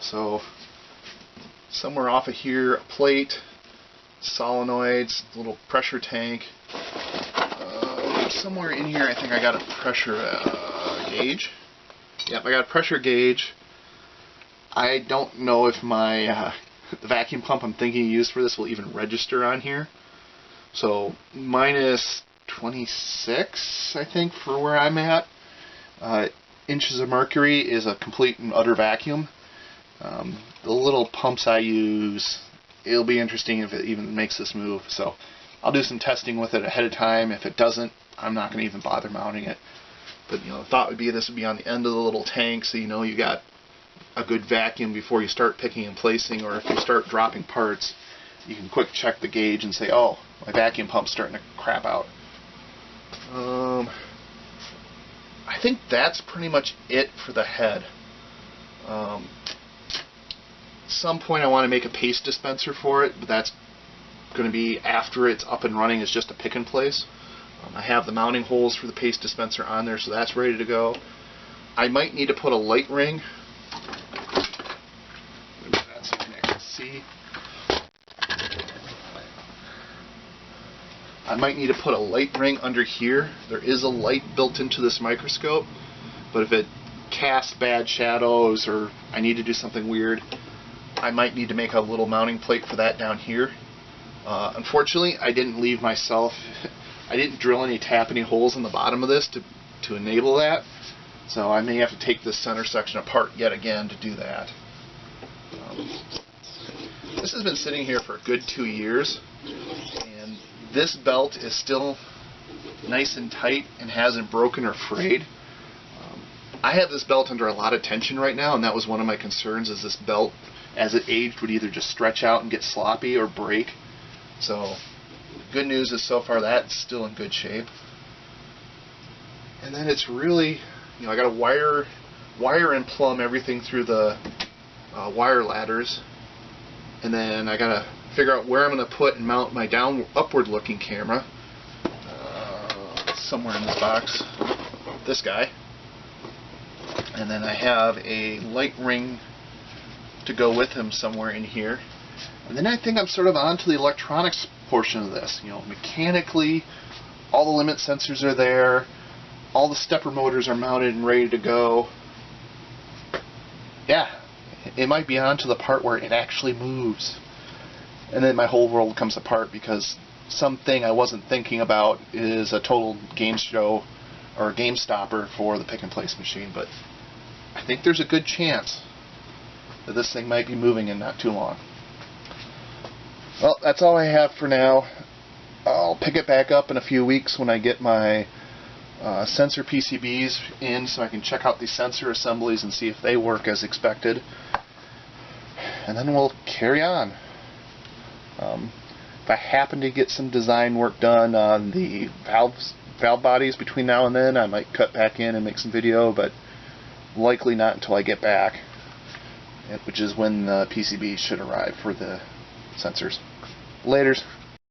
So somewhere off of here, a plate, solenoids, little pressure tank. Somewhere in here I think I got a pressure gauge. Yep, I got a pressure gauge. I don't know if my the vacuum pump I'm thinking to use for this will even register on here. So minus 26, I think, for where I'm at. Inches of mercury is a complete and utter vacuum. The little pumps I use, it'll be interesting if it even makes this move. So I'll do some testing with it ahead of time. If it doesn't, I'm not going to even bother mounting it. But the thought would be this would be on the end of the little tank, so you got a good vacuum before you start picking and placing, or if you start dropping parts, you can quick check the gauge and say, oh, my vacuum pump's starting to crap out. I think that's pretty much it for the head. At some point I want to make a paste dispenser for it, but that's going to be after it's up and running as just a pick and place. I have the mounting holes for the paste dispenser on there, so that's ready to go. I might need to put a light ring. That's so you can actually see. I might need to put a light ring under here. There is a light built into this microscope, but if it casts bad shadows or I need to do something weird, I might need to make a little mounting plate for that down here. Unfortunately, I didn't leave myself, I didn't drill any, tap any holes in the bottom of this to enable that, so I may have to take this center section apart yet again to do that. This has been sitting here for a good 2 years, and this belt is still nice and tight and hasn't broken or frayed. I have this belt under a lot of tension right now, and that was one of my concerns, is this belt, as it aged, would either just stretch out and get sloppy or break. So, good news is so far that's still in good shape. And then it's really, I got to wire and plumb everything through the wire ladders, and then I got to figure out where I'm going to put and mount my upward looking camera. Somewhere in this box. This guy. And then I have a light ring to go with him somewhere in here. And then I think I'm sort of on to the electronics portion of this. Mechanically, all the limit sensors are there. All the stepper motors are mounted and ready to go. Yeah, it might be on to the part where it actually moves. And then my whole world comes apart because something I wasn't thinking about is a total game show or a game stopper for the pick and place machine. But I think there's a good chance that this thing might be moving in not too long. Well, that's all I have for now. I'll pick it back up in a few weeks when I get my sensor PCBs in, so I can check out these sensor assemblies and see if they work as expected. And then we'll carry on. If I happen to get some design work done on the valve bodies between now and then, I might cut back in and make some video, but likely not until I get back, which is when the PCB should arrive for the sensors. Laters.